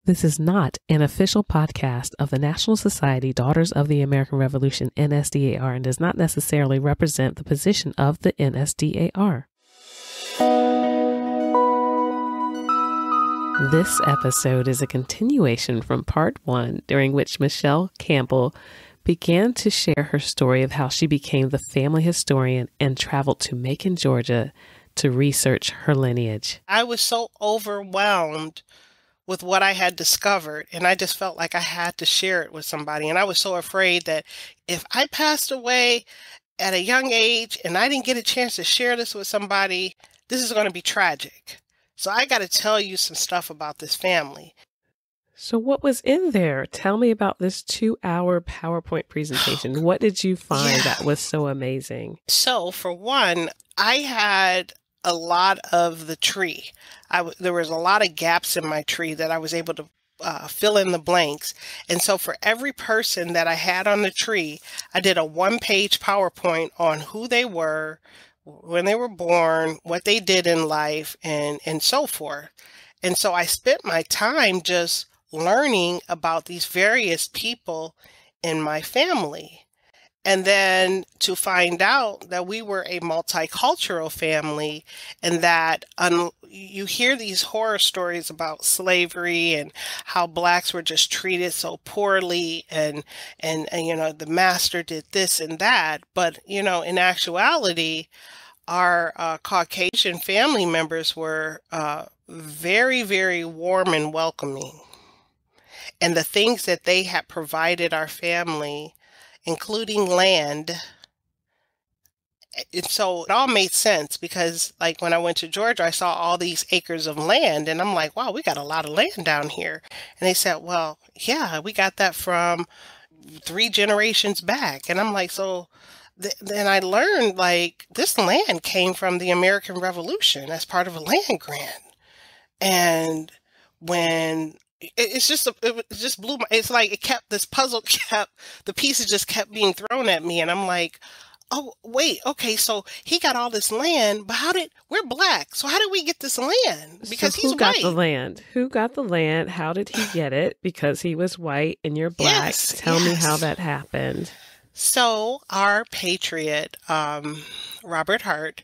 This is not an official podcast of the National Society Daughters of the American Revolution, NSDAR, and does not necessarily represent the position of the NSDAR. This episode is a continuation from part 1, during which Michelle Campbell began to share her story of how she became the family historian and traveled to Macon, Georgia to research her lineage. I was so overwhelmed with what I had discovered, and I just felt like I had to share it with somebody. And I was so afraid that if I passed away at a young age and I didn't get a chance to share this with somebody, this is going to be tragic. So I got to tell you some stuff about this family. So what was in there? Tell me about this 2-hour PowerPoint presentation. What did you find that was so amazing? So for one, I had a lot of the tree. There was a lot of gaps in my tree that I was able to fill in the blanks. And so for every person that I had on the tree, I did a 1-page PowerPoint on who they were, when they were born, what they did in life, and so forth. And so I spent my time just learning about these various people in my family. And then to find out that we were a multicultural family, and that you hear these horror stories about slavery and how blacks were just treated so poorly, and you know, the master did this and that. But, you know, in actuality, our Caucasian family members were very, very warm and welcoming. And the things that they had provided our family, including land. And so it all made sense, because like when I went to Georgia, I saw all these acres of land, and I'm like, wow, we got a lot of land down here. And they said, well, yeah, we got that from 3 generations back. And I'm like, so then I learned, like, this land came from the American Revolution as part of a land grant. And when it just blew my, it's like the pieces just kept being thrown at me. And I'm like, oh, wait, okay, so he got all this land, but we're black, so how did we get this land? Because so he's who got white. the land? Who got the land? How did he get it? Because he was white and you're black. Yes, Tell me how that happened. So our patriot, Robert Hart,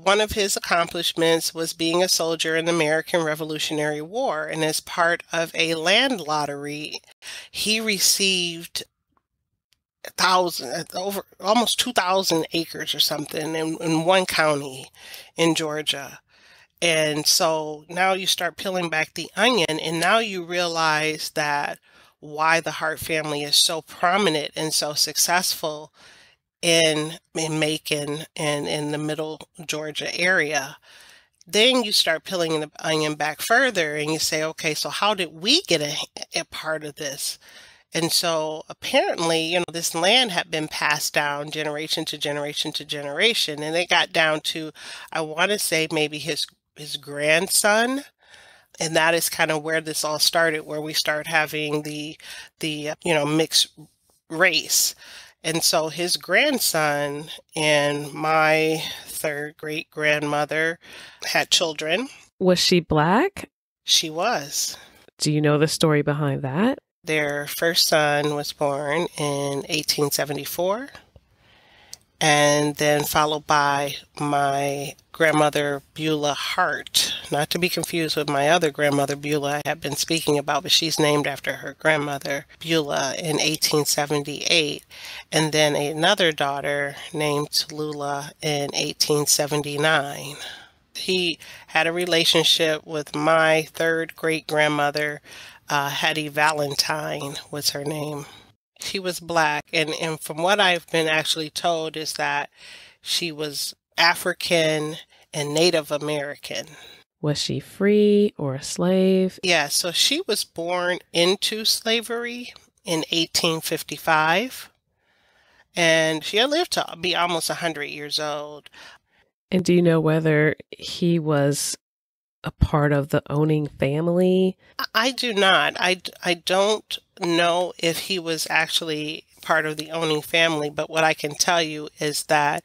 one of his accomplishments was being a soldier in the American Revolutionary War. And as part of a land lottery, he received almost 2,000 acres or something in one county in Georgia. And so now you start peeling back the onion, and now you realize that why the Hart family is so prominent and so successful in Macon and in the middle Georgia area. Then you start peeling the onion back further, and you say, okay, so how did we get a part of this? And so apparently, you know, this land had been passed down generation to generation to generation, and it got down to, I want to say maybe his grandson. And that is kind of where this all started, where we start having the mixed race. And so his grandson and my 3rd great grandmother had children. Was she black? She was. Do you know the story behind that? Their first son was born in 1874, and then followed by my grandmother Beulah Hart, not to be confused with my other grandmother Beulah I have been speaking about, but she's named after her grandmother Beulah in 1878, and then another daughter named Tallulah in 1879. He had a relationship with my 3rd great grandmother, Hattie Valentine was her name. She was black, and from what I've been actually told is that she was African and Native American. Was she free or a slave? Yeah, so she was born into slavery in 1855, and she had lived to be almost 100 years old. And do you know whether he was a part of the owning family? I do not. I don't know if he was actually part of the owning family, but what I can tell you is that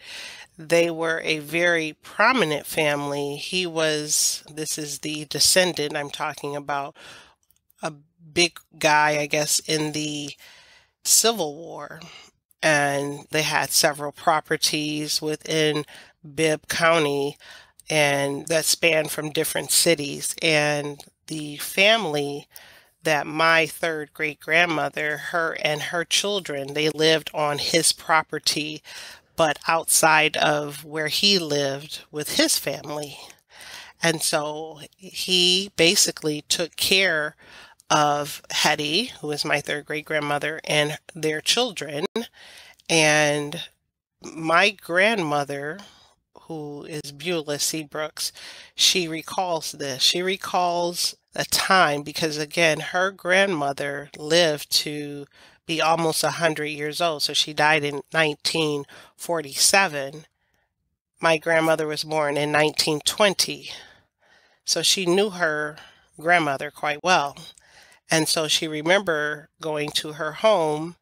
They were a very prominent family. This is the descendant I'm talking about, a big guy, I guess, in the Civil War. And they had several properties within Bibb County and that spanned from different cities. And the family that my third great grandmother, her and her children, they lived on his property, but outside of where he lived with his family. And so he basically took care of Hetty, who is my third great grandmother, and their children. And my grandmother, who is Beulah Seabrooks, she recalls this. She recalls a time because, again, her grandmother lived to be almost 100 years old. So she died in 1947. My grandmother was born in 1920. So she knew her grandmother quite well. And so she remember going to her home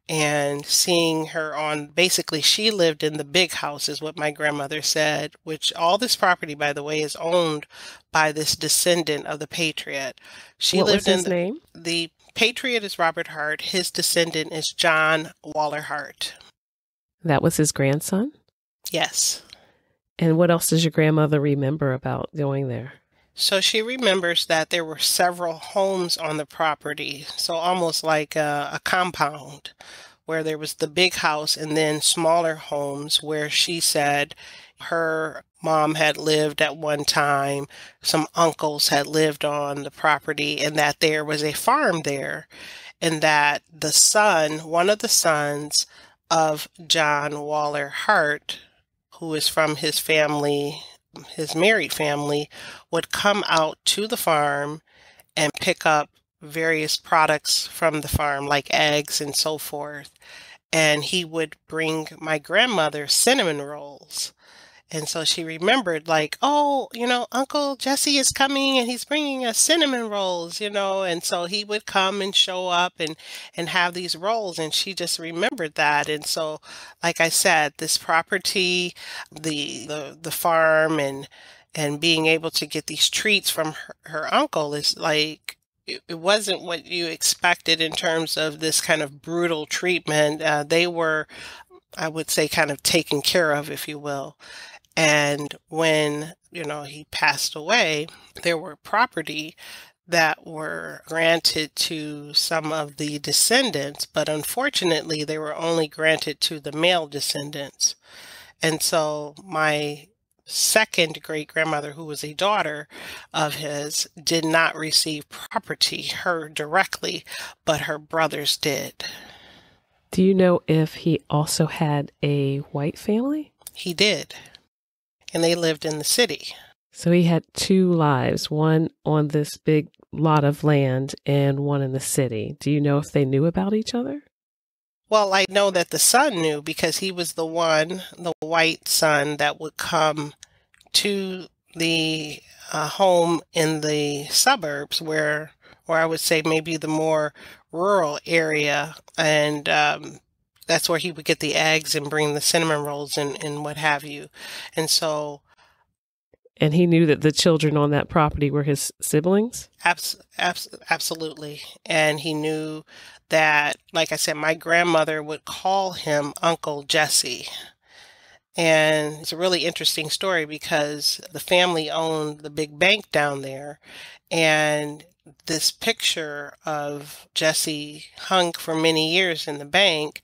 and seeing her on, basically she lived in the big house is what my grandmother said, which all this property, by the way, is owned by this descendant of the patriot. She What was lived in his name? the patriot is Robert Hart. His descendant is John Waller Hart. That was his grandson? Yes. And what else does your grandmother remember about going there? So she remembers that there were several homes on the property, so almost like a compound where there was the big house and then smaller homes where she said her mom had lived at one time, some uncles had lived on the property, and that there was a farm there, and that the son, one of the sons of John Waller Hart, who is from his family, his married family, would come out to the farm and pick up various products from the farm, like eggs and so forth. And he would bring my grandmother cinnamon rolls. And so she remembered, like, oh, Uncle Jesse is coming and he's bringing us cinnamon rolls, and so he would come and show up and have these rolls. And she just remembered that. And so, like I said, this property, the farm and being able to get these treats from her uncle is like, it wasn't what you expected in terms of this kind of brutal treatment. They were, I would say, kind of taken care of, if you will. And when, he passed away, there were property that were granted to some of the descendants, but unfortunately, they were only granted to the male descendants. And so my second great grandmother, who was a daughter of his, did not receive property, her directly, but her brothers did. Do you know if he also had a white family? He did. And they lived in the city. So he had two lives, one on this big lot of land and one in the city. Do you know if they knew about each other? Well, I know that the son knew because he was the white son that would come to the home in the suburbs where, or I would say maybe the more rural area. And that's where he would get the eggs and bring the cinnamon rolls and what have you. And so. And he knew that the children on that property were his siblings? Absolutely. And he knew that, like I said, my grandmother would call him Uncle Jesse. And it's a really interesting story because the family owned the big bank down there. And this picture of Jesse hung for many years in the bank.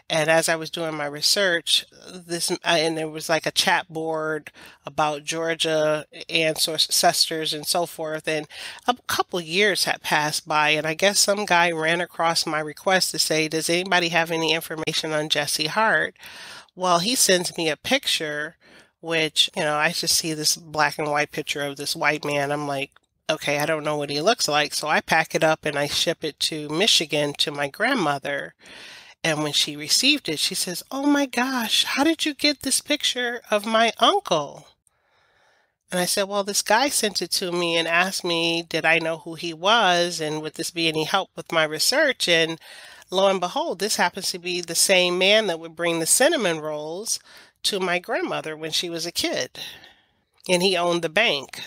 And as I was doing my research, and there was like a chat board about Georgia ancestors and so forth. And a couple years had passed by, and I guess some guy ran across my request to say, does anybody have any information on Jesse Hart? Well, he sends me a picture, which, I just see this black and white picture of this white man. I'm like, okay, I don't know what he looks like. So I pack it up and I ship it to Michigan to my grandmother. And when she received it, she says, oh my gosh, how did you get this picture of my uncle? And I said, well, this guy sent it to me and asked me, did I know who he was? And would this be any help with my research? And lo and behold, this happens to be the same man that would bring the cinnamon rolls to my grandmother when she was a kid. And he owned the bank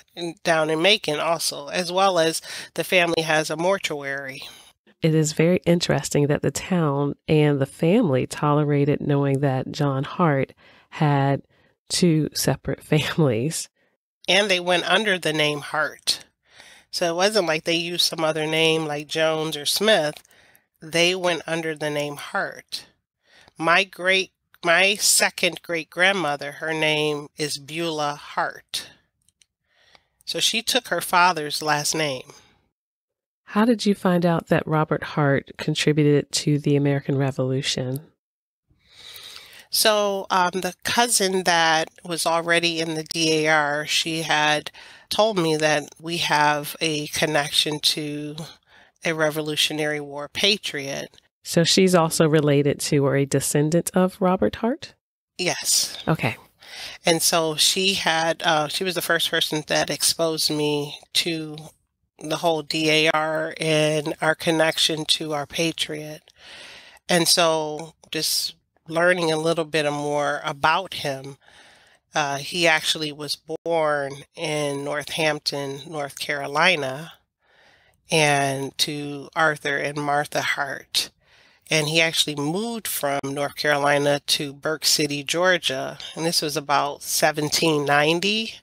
down in Macon also, as well as the family has a mortuary. It is very interesting that the town and the family tolerated knowing that John Hart had two separate families. And they went under the name Hart. So it wasn't like they used some other name like Jones or Smith. They went under the name Hart. My second great grandmother, her name is Beulah Hart. So she took her father's last name. How did you find out that Robert Hart contributed to the American Revolution? So the cousin that was already in the DAR, she had told me that we have a connection to a Revolutionary War patriot. So she's also related to or a descendant of Robert Hart? Yes. Okay. And so she was the first person that exposed me to the whole DAR and our connection to our patriot. And so just learning a little bit more about him, he actually was born in Northampton, North Carolina, and to Arthur and Martha Hart. And he actually moved from North Carolina to Burke City, Georgia. And this was about 1790.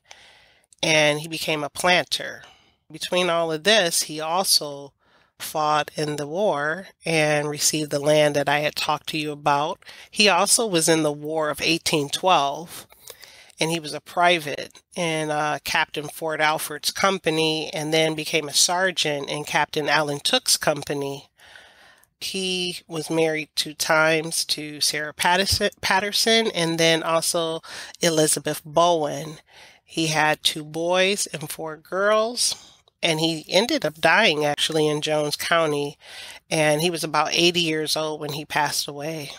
And he became a planter. Between all of this, he also fought in the war and received the land that I had talked to you about. He also was in the War of 1812. And he was a private in Captain Fort Alford's company, and then became a sergeant in Captain Allen Tooke's company. He was married 2 times to Sarah Patterson and then also Elizabeth Bowen. He had 2 boys and 4 girls, and he ended up dying actually in Jones County, and he was about 80 years old when he passed away.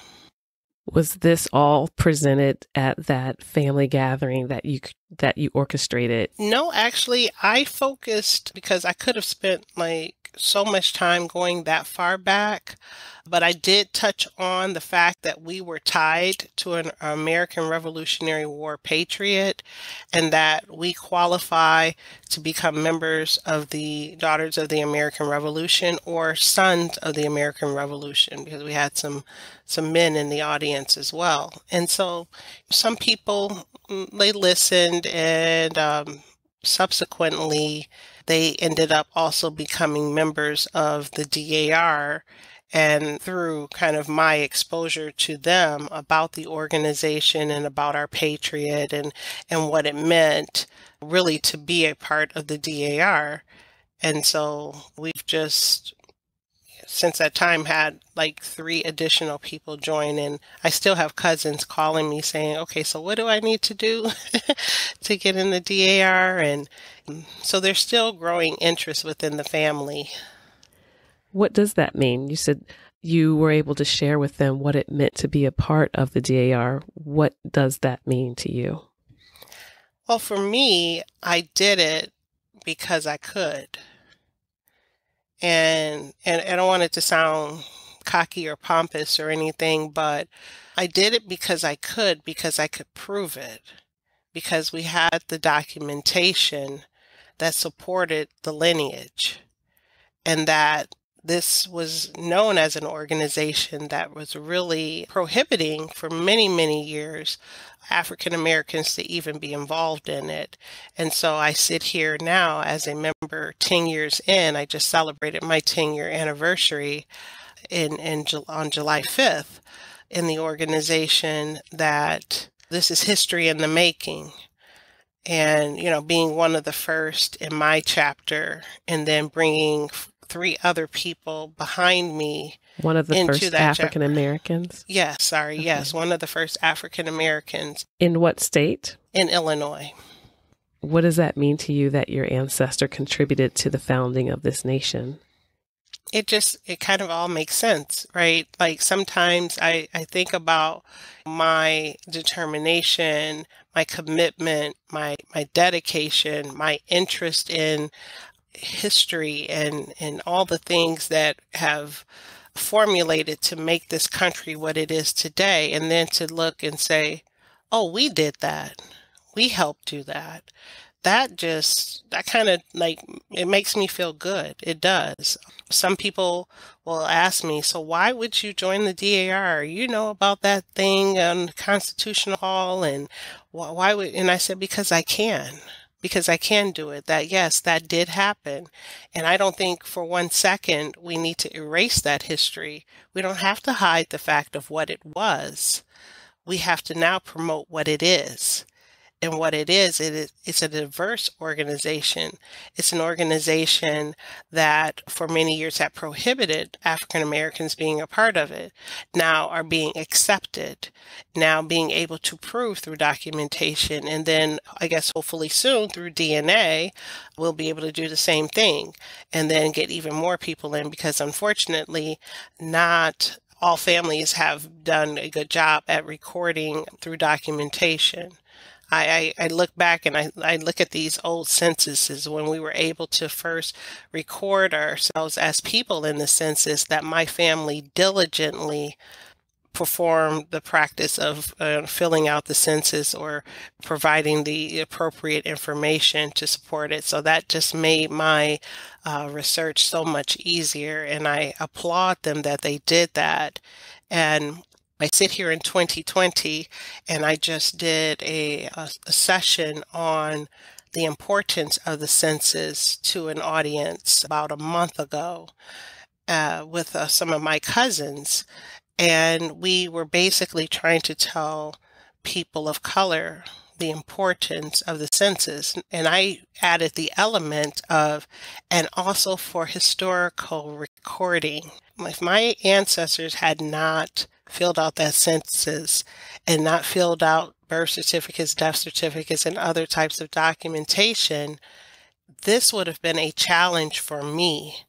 Was this all presented at that family gathering that you orchestrated? No, actually, I focused because I could have spent so much time going that far back, but I did touch on the fact that we were tied to an American Revolutionary War patriot and that we qualify to become members of the Daughters of the American Revolution or Sons of the American Revolution, because we had some men in the audience as well. And so some people, they listened, and subsequently they ended up also becoming members of the DAR. And through kind of my exposure to them about the organization and about our patriot and what it meant really to be a part of the DAR. And so we've just, since that time, had 3 additional people join, and I still have cousins calling me saying, okay, so what do I need to do to get in the DAR? And so there's still growing interest within the family. What does that mean? You said you were able to share with them what it meant to be a part of the DAR. What does that mean to you? Well, for me, I did it because I could. And I don't want it to sound cocky or pompous or anything, but I did it because I could prove it, because we had the documentation that supported the lineage, and that this was known as an organization that was really prohibiting for many, many years African Americans to even be involved in it. And so I sit here now as a member 10 years in. I just celebrated my 10-year anniversary on July 5th in the organization, that this is history in the making. And, being one of the first in my chapter, and then bringing 3 other people behind me. One of the first African Americans? Yes, sorry. Okay. Yes, one of the first African Americans. In what state? In Illinois. What does that mean to you that your ancestor contributed to the founding of this nation? It kind of all makes sense, right? Sometimes I think about my determination, my commitment, my dedication, my interest in history and all the things that have formulated to make this country what it is today. And then to look and say, Oh, we did that. We helped do that. That kind of like, it makes me feel good. It does. Some people will ask me, so why would you join the DAR? You know about that thing on Constitutional Hall, and why would, and I said, because I can. Because I can do it. That, yes, that did happen. And I don't think for 1 second we need to erase that history. We don't have to hide the fact of what it was. We have to now promote what it is. And what it's a diverse organization. It's an organization that for many years had prohibited African Americans being a part of it, now are being accepted, now being able to prove through documentation. And then I guess hopefully soon through DNA, we'll be able to do the same thing and then get even more people in, because unfortunately, not all families have done a good job at recording through documentation. I look back and I look at these old censuses when we were able to first record ourselves as people in the census, that my family diligently performed the practice of filling out the census or providing the appropriate information to support it. So that just made my research so much easier, and I applaud them that they did that. And I sit here in 2020 and I just did a session on the importance of the census to an audience about a month ago with some of my cousins. And we were basically trying to tell people of color the importance of the census. And I added the element of, and also for historical recording. If my ancestors had not filled out that census and not filled out birth certificates, death certificates, and other types of documentation, this would have been a challenge for me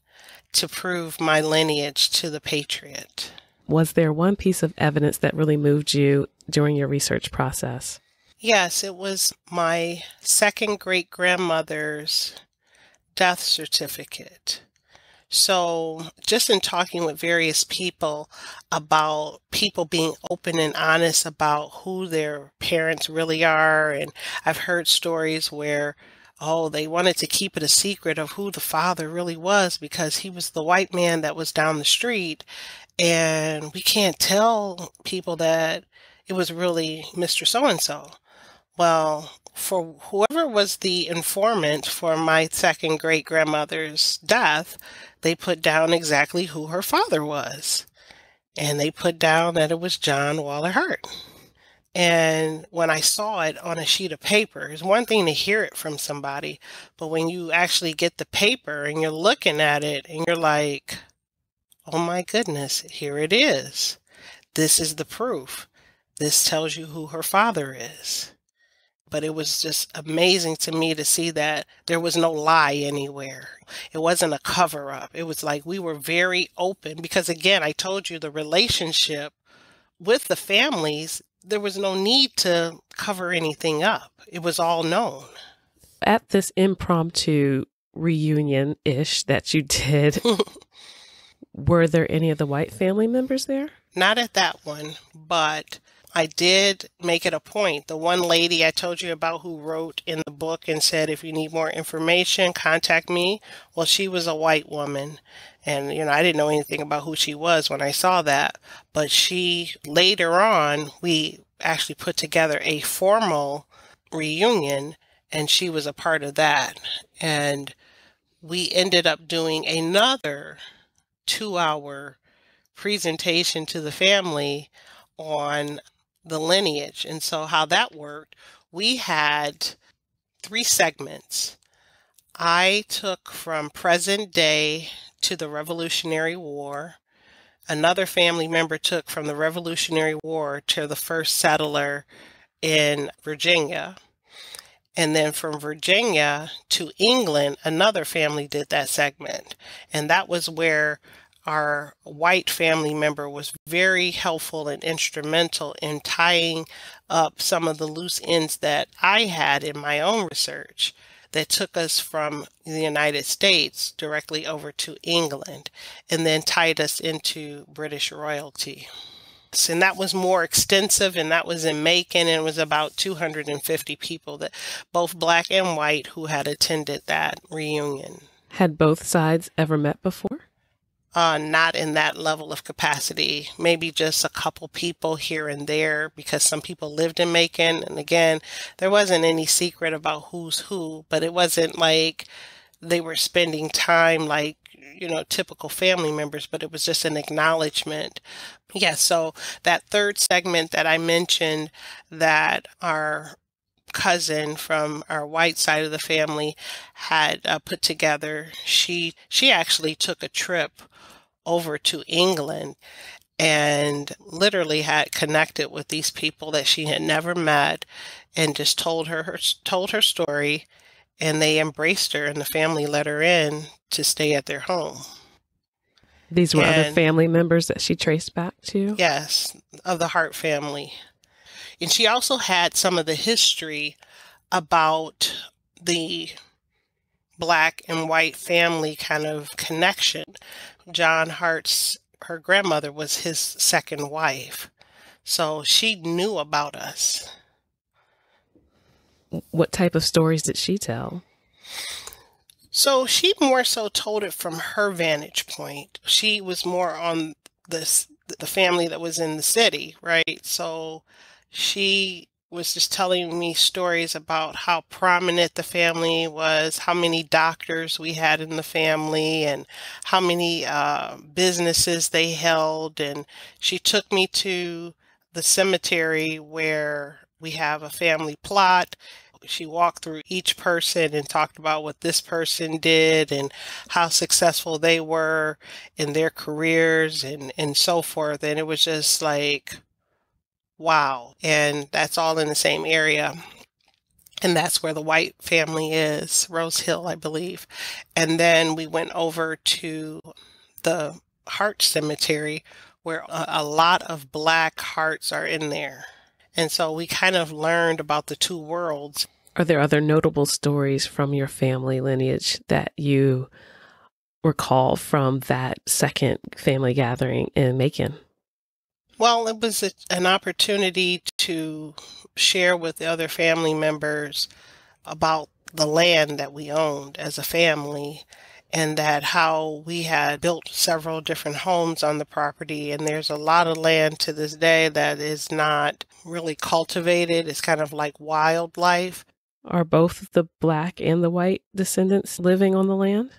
to prove my lineage to the patriot. Was there one piece of evidence that really moved you during your research process? Yes, it was my second great grandmother's death certificate. So just in talking with various people about people being open and honest about who their parents really are, and I've heard stories where, oh, they wanted to keep it a secret of who the father really was because he was the white man that was down the street, and we can't tell people that it was really Mr. So-and-so. Well, for whoever was the informant for my second great grandmother's death, they put down exactly who her father was. And they put down that it was John Waller Hart. And when I saw it on a sheet of paper, it's one thing to hear it from somebody, but when you actually get the paper and you're looking at it and you're like, oh my goodness, here it is. This is the proof. This tells you who her father is. But it was just amazing to me to see that there was no lie anywhere. It wasn't a cover up. It was like we were very open because, again, I told you the relationship with the families, there was no need to cover anything up. It was all known. At this impromptu reunion-ish that you did, were there any of the white family members there? Not at that one, but I did make it a point. The one lady I told you about who wrote in the book and said, if you need more information, contact me. Well, she was a white woman. And, I didn't know anything about who she was when I saw that. But she, later on, we actually put together a formal reunion, and she was a part of that. And we ended up doing another 2-hour presentation to the family on the lineage. And so how that worked, we had 3 segments. I took from present day to the Revolutionary War. Another family member took from the Revolutionary War to the first settler in Virginia. And then from Virginia to England, another family did that segment. And that was where our white family member was very helpful and instrumental in tying up some of the loose ends that I had in my own research that took us from the United States directly over to England and then tied us into British royalty. And that was more extensive, and that was in Macon, and it was about 250 people, that both black and white, who had attended that reunion. Had both sides ever met before? Not in that level of capacity, maybe just a couple people here and there, because some people lived in Macon. And again, there wasn't any secret about who's who, but it wasn't like they were spending time like, typical family members, but it was just an acknowledgement. Yeah, so that third segment that I mentioned, that our cousin from our white side of the family had put together, she actually took a trip over to England and literally had connected with these people that she had never met, and just told her story, and they embraced her, and the family let her in to stay at their home. These were other family members that she traced back to? Yes, of the Hart family. And she also had some of the history about the black and white family kind of connection. John Hart's, her grandmother was his second wife. So she knew about us. What type of stories did she tell? So she more so told it from her vantage point. She was more on the family that was in the city, right? So she was just telling me stories about how prominent the family was, how many doctors we had in the family, and how many businesses they held. And she took me to the cemetery where we have a family plot. She walked through each person and talked about what this person did and how successful they were in their careers and so forth. And it was just like, wow. And that's all in the same area. And that's where the white family is, Rose Hill, I believe. And then we went over to the Hart Cemetery, where a lot of black hearts are in there. And so we kind of learned about the two worlds. Are there other notable stories from your family lineage that you recall from that second family gathering in Macon? Well, it was an opportunity to share with the other family members about the land that we owned as a family, and that how we had built several different homes on the property. And there's a lot of land to this day that is not really cultivated. It's kind of like wildlife. Are both the black and the white descendants living on the land?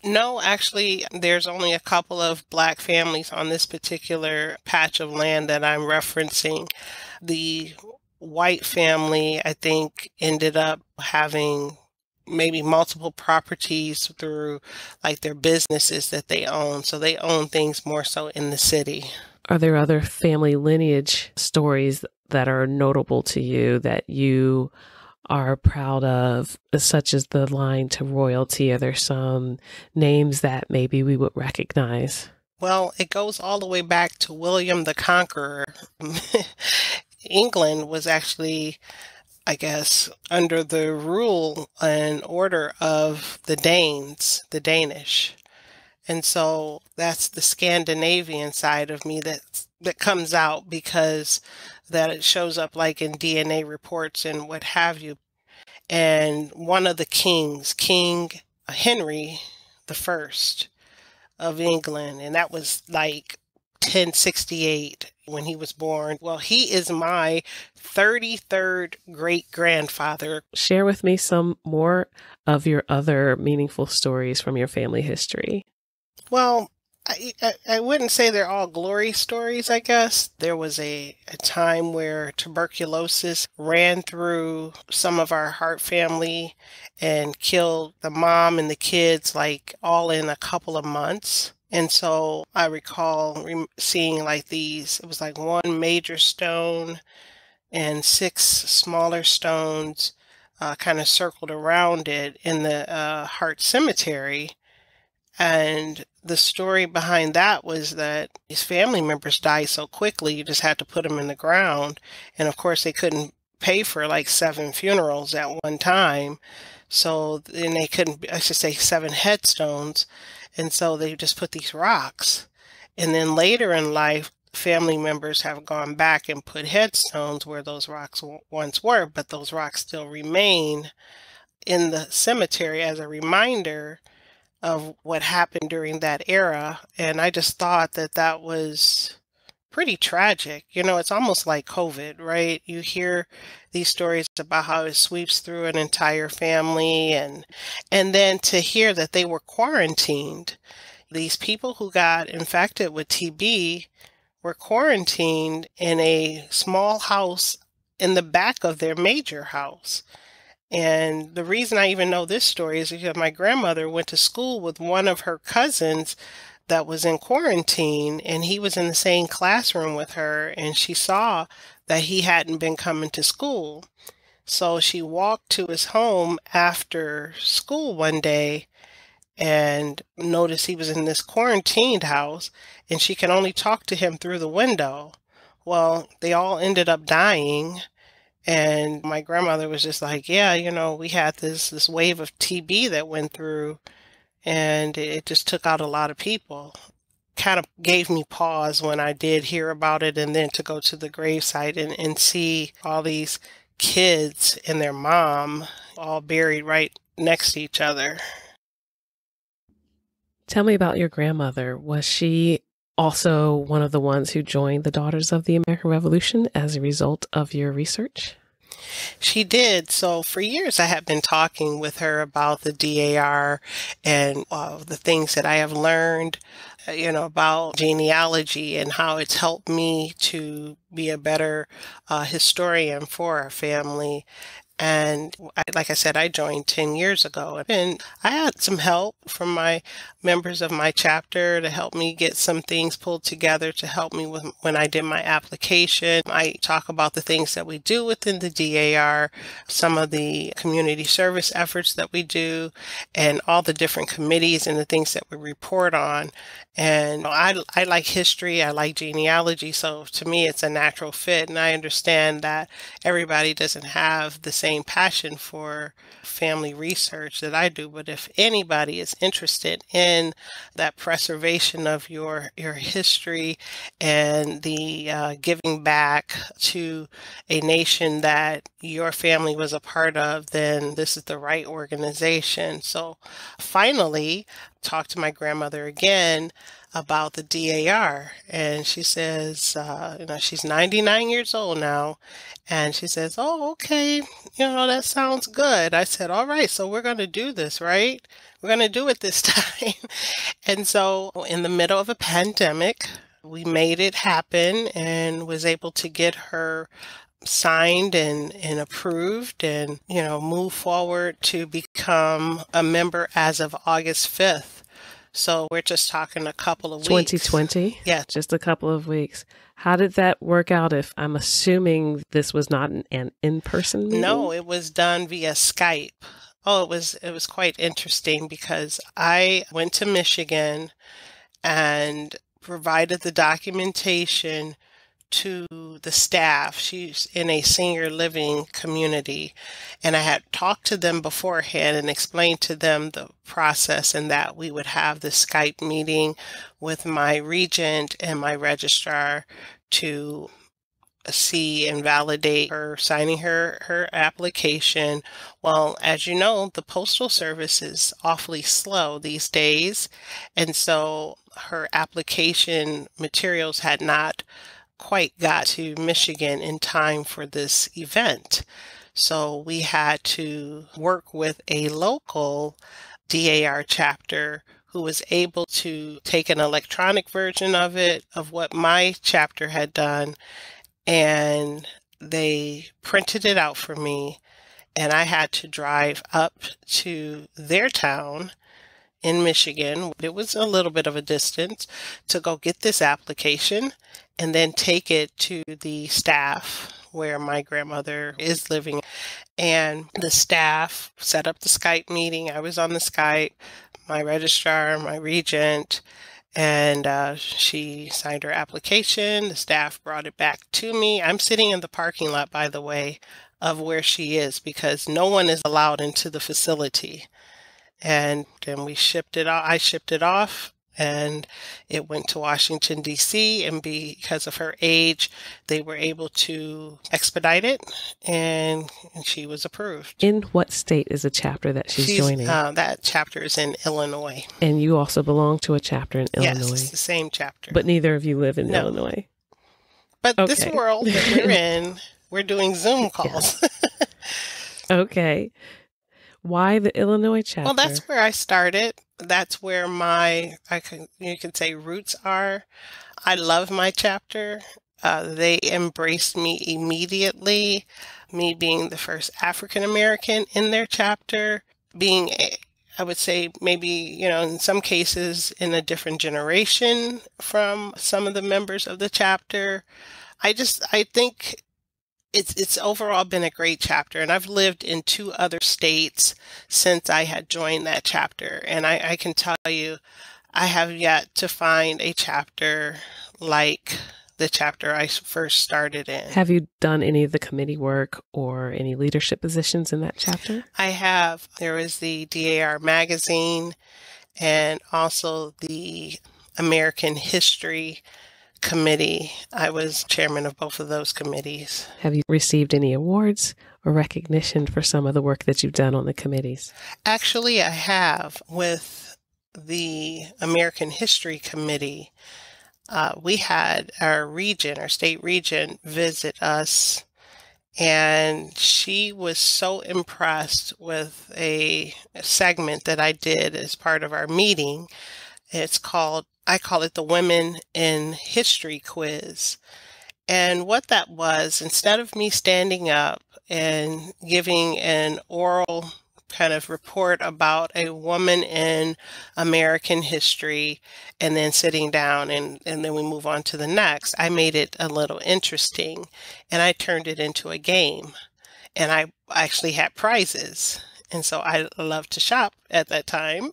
No, actually, there's only a couple of black families on this particular patch of land that I'm referencing. The white family, I think, ended up having maybe multiple properties through like their businesses that they own. So they own things more so in the city. Are there other family lineage stories that are notable to you that you are proud of, such as the line to royalty? Are there some names that maybe we would recognize? Well, it goes all the way back to William the Conqueror. England was actually, I guess, under the rule and order of the Danes, the Danish. And so that's the Scandinavian side of me that comes out, because that it shows up like in DNA reports and what have you. And one of the kings, King Henry the First of England, and that was like 1068 when he was born. Well, he is my 33rd great-grandfather. Share with me some more of your other meaningful stories from your family history. Well, I wouldn't say they're all glory stories, I guess. There was a time where tuberculosis ran through some of our Hart family and killed the mom and the kids, like all in a couple of months. And so I recall seeing like these, it was like one major stone and 6 smaller stones kind of circled around it in the Hart Cemetery. And the story behind that was that these family members died so quickly, you just had to put them in the ground. And of course, they couldn't pay for like 7 funerals at one time. So then they couldn't, I should say 7 headstones. And so they just put these rocks. And then later in life, family members have gone back and put headstones where those rocks once were, but those rocks still remain in the cemetery as a reminder of what happened during that era. And I just thought that that was pretty tragic. You know, it's almost like COVID, right? You hear these stories about how it sweeps through an entire family, and then to hear that they were quarantined. These people who got infected with TB were quarantined in a small house in the back of their major house. And the reason I even know this story is because my grandmother went to school with one of her cousins that was in quarantine, and he was in the same classroom with her, and she saw that he hadn't been coming to school. So she walked to his home after school one day and noticed he was in this quarantined house, and she could only talk to him through the window. Well, they all ended up dying. And my grandmother was just like, yeah, you know, we had this wave of TB that went through, and it just took out a lot of people. Kind of gave me pause when I did hear about it, and then to go to the gravesite and see all these kids and their mom all buried right next to each other. Tell me about your grandmother. Was she also one of the ones who joined the Daughters of the American Revolution as a result of your research? She did. So for years, I have been talking with her about the DAR and the things that I have learned, about genealogy and how it's helped me to be a better historian for our family. And like I said, I joined 10 years ago, and I had some help from my members of my chapter to help me get some things pulled together to help me with when I did my application. I talk about the things that we do within the DAR, some of the community service efforts that we do, and all the different committees and the things that we report on. And I like history, I like genealogy, so to me it's a natural fit, and I understand that everybody doesn't have the same passion for family research that I do, but if anybody is interested in that preservation of your history and the giving back to a nation that your family was a part of, then this is the right organization. So finally, talked to my grandmother again about the DAR, and she says, she's 99 years old now, and she says, oh, okay, that sounds good. I said, all right, so we're going to do this, right? We're going to do it this time. And so in the middle of a pandemic, we made it happen and was able to get her signed and approved and, move forward to become a member as of August 5th. So we're just talking a couple of weeks. 2020? Yeah. Just a couple of weeks. How did that work out? If I'm assuming this was not an in-person meeting? No, it was done via Skype. Oh, it was quite interesting because I went to Michigan and provided the documentation to the staff. She's in a senior living community, and I had talked to them beforehand and explained to them the process and that we would have the Skype meeting with my regent and my registrar to see and validate her signing her application. Well, as you know, the Postal Service is awfully slow these days, and so her application materials had not quite got to Michigan in time for this event. So we had to work with a local DAR chapter who was able to take an electronic version of it, of what my chapter had done, and they printed it out for me, and I had to drive up to their town in Michigan. It was a little bit of a distance to go get this application and then take it to the staff where my grandmother is living. And the staff set up the Skype meeting. I was on the Skype, my registrar, my regent, and she signed her application. The staff brought it back to me. I'm sitting in the parking lot, by the way, of where she is because no one is allowed into the facility. And then we shipped it off. I shipped it off and it went to Washington, D.C., and because of her age, they were able to expedite it, and she was approved. In what state is the chapter that she's joining? That chapter is in Illinois. And you also belong to a chapter in Illinois? Yes, it's the same chapter. But neither of you live in Illinois? But this world that we're in, we're doing Zoom calls. Yeah. Okay. Why the Illinois chapter? Well, that's where I started. That's where you could say roots are. I love my chapter. They embraced me immediately. Me being the first African American in their chapter, being I would say maybe, in some cases in a different generation from some of the members of the chapter. I think it's overall been a great chapter, and I've lived in 2 other states since I had joined that chapter. And I can tell you, I have yet to find a chapter like the chapter I first started in. Have you done any of the committee work or any leadership positions in that chapter? I have. There was the DAR magazine and also the American History Committee. I was chairman of both of those committees. Have you received any awards or recognition for some of the work that you've done on the committees? Actually, I have. With the American History Committee, we had our state regent, visit us, and she was so impressed with a segment that I did as part of our meeting. I call it the Women in History Quiz. And what that was, instead of me standing up and giving an oral kind of report about a woman in American history and then sitting down and then we move on to the next, I made it a little interesting, and I turned it into a game, and I actually had prizes. And so I loved to shop at that time.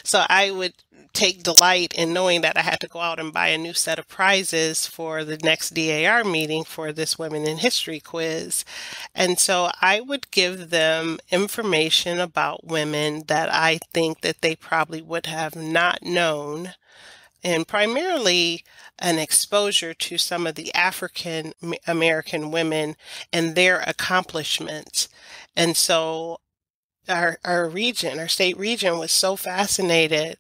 So I would take delight in knowing that I had to go out and buy a new set of prizes for the next DAR meeting for this Women in History quiz. And so I would give them information about women that I think that they probably would have not known, and primarily an exposure to some of the African American women and their accomplishments. And so our state region was so fascinated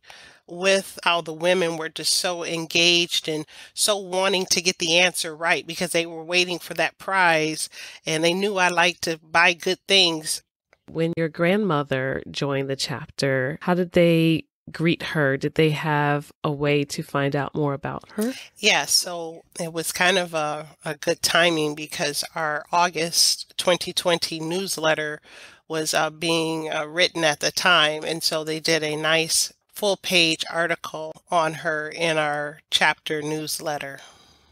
with how the women were just so engaged and so wanting to get the answer right, because they were waiting for that prize and they knew I liked to buy good things. When your grandmother joined the chapter, how did they greet her? Did they have a way to find out more about her? Yeah, so it was kind of a good timing, because our August 2020 newsletter was being written at the time. And so they did a nice full-page article on her in our chapter newsletter.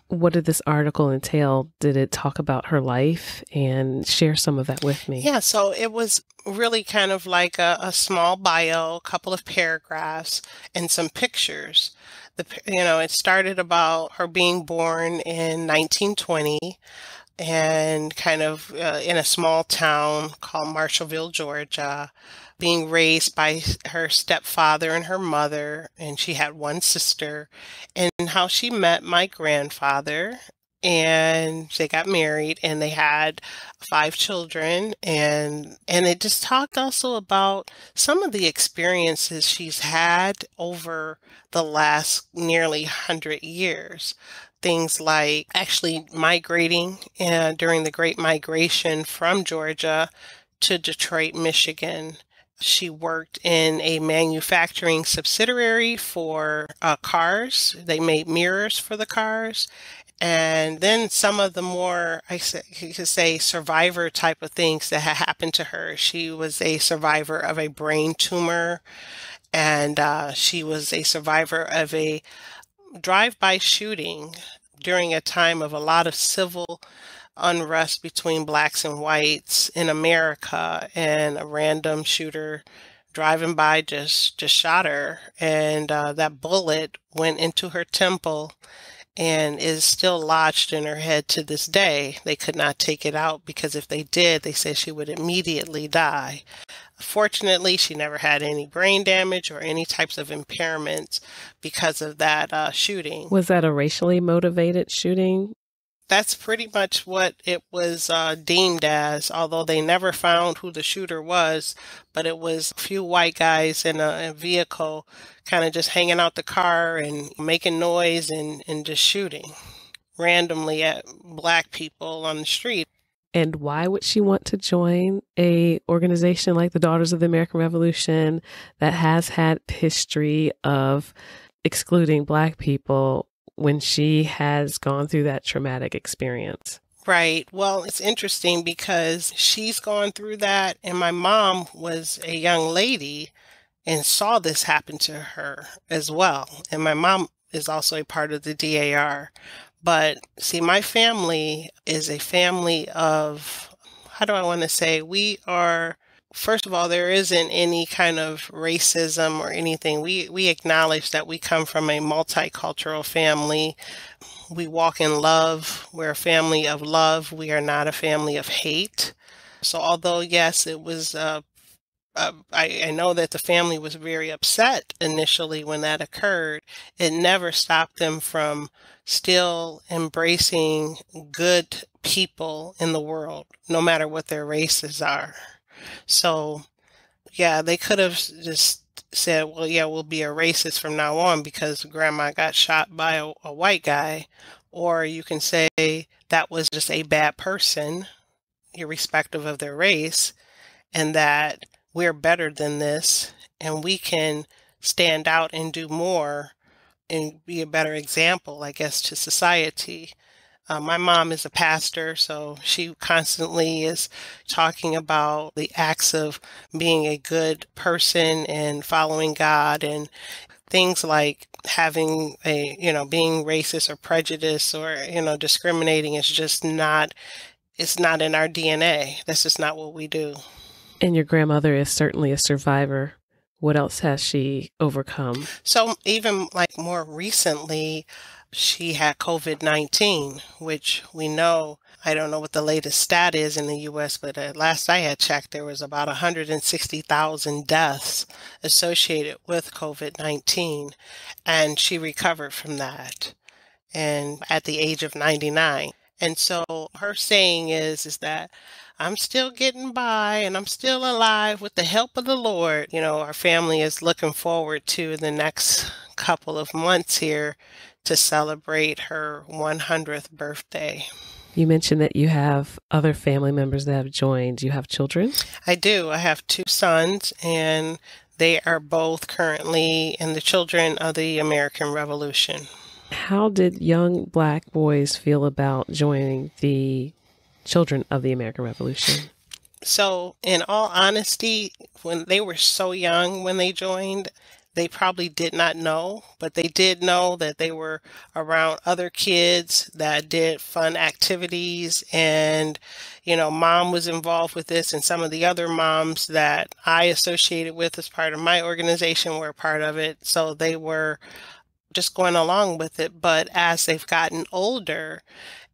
What did this article entail? Did it talk about her life? And share some of that with me. Yeah, so it was really kind of like a small bio, a couple of paragraphs, and some pictures. It started about her being born in 1920 and kind of in a small town called Marshallville, Georgia, being raised by her stepfather and her mother, and she had one sister, and how she met my grandfather, and they got married, and they had 5 children, and it just talked also about some of the experiences she's had over the last nearly 100 years. Things like actually migrating during the Great Migration from Georgia to Detroit, Michigan. She worked in a manufacturing subsidiary for cars. They made mirrors for the cars. And then some of the more, you could say, survivor type of things that had happened to her. She was a survivor of a brain tumor, and she was a survivor of a drive-by shooting during a time of a lot of civil unrest between blacks and whites in America, and a random shooter driving by just shot her, and that bullet went into her temple and is still lodged in her head to this day. They could not take it out, because if they did, they said she would immediately die Fortunately, she never had any brain damage or any types of impairments because of that shooting. Was that a racially motivated shooting? That's pretty much what it was deemed as, although they never found who the shooter was, but it was a few white guys in a vehicle kind of just hanging out the car and making noise and just shooting randomly at black people on the street. And why would she want to join a organization like the Daughters of the American Revolution that has had history of excluding Black people when she has gone through that traumatic experience? Right. Well, it's interesting because she's gone through that, and my mom was a young lady and saw this happen to her as well. And my mom is also a part of the DAR. But see, my family is a family of, how do I want to say, we are, first of all, there isn't any kind of racism or anything. We acknowledge that we come from a multicultural family. We walk in love. We're a family of love. We are not a family of hate. So although, yes, it was I know that the family was very upset initially when that occurred. It never stopped them from still embracing good people in the world, no matter what their races are. So, yeah, they could have just said, well, yeah, we'll be a racist from now on because grandma got shot by a white guy. Or you can say that was just a bad person, irrespective of their race, and that we're better than this and we can stand out and do more and be a better example, I guess, to society. My mom is a pastor, so she constantly is talking about the acts of being a good person and following God, and things like having being racist or prejudiced or, discriminating is just not, it's not in our DNA. That's just not what we do. And your grandmother is certainly a survivor. What else has she overcome? So even like more recently, she had COVID-19, which we know, I don't know what the latest stat is in the U.S., but last I had checked, there was about 160,000 deaths associated with COVID-19, and she recovered from that, and at the age of 99. And so her saying is that I'm still getting by and I'm still alive with the help of the Lord. Our family is looking forward to the next couple of months here to celebrate her 100th birthday. You mentioned that you have other family members that have joined. Do you have children? I do. I have 2 sons, and they are both currently in the Children of the American Revolution. How did young Black boys feel about joining the Children of the American Revolution? So, in all honesty, when they were so young when they joined, they probably did not know, but they did know that they were around other kids that did fun activities, and, mom was involved with this, and some of the other moms that I associated with as part of my organization were a part of it. So they were just going along with it. But as they've gotten older,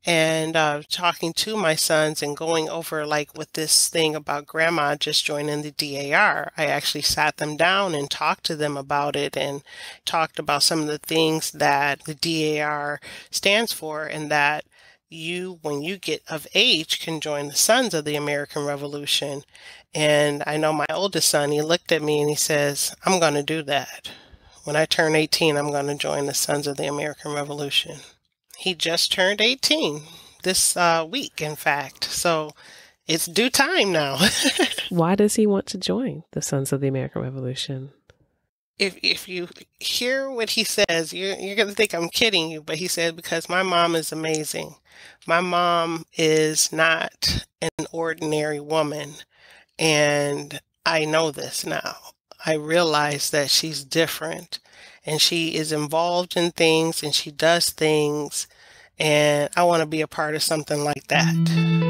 and talking to my sons and going over like with this thing about grandma just joining the DAR, I actually sat them down and talked to them about it and talked about some of the things that the DAR stands for, and that you, when you get of age, can join the Sons of the American Revolution. And I know my oldest son, he looked at me and he says, I'm going to do that. When I turn 18, I'm going to join the Sons of the American Revolution. He just turned 18 this week, in fact. So it's due time now. Why does he want to join the Sons of the American Revolution? If you hear what he says, you're going to think I'm kidding you, but he said, because my mom is amazing. My mom is not an ordinary woman, and I know this now. I realize that she's different, and she is involved in things, and she does things, and I want to be a part of something like that.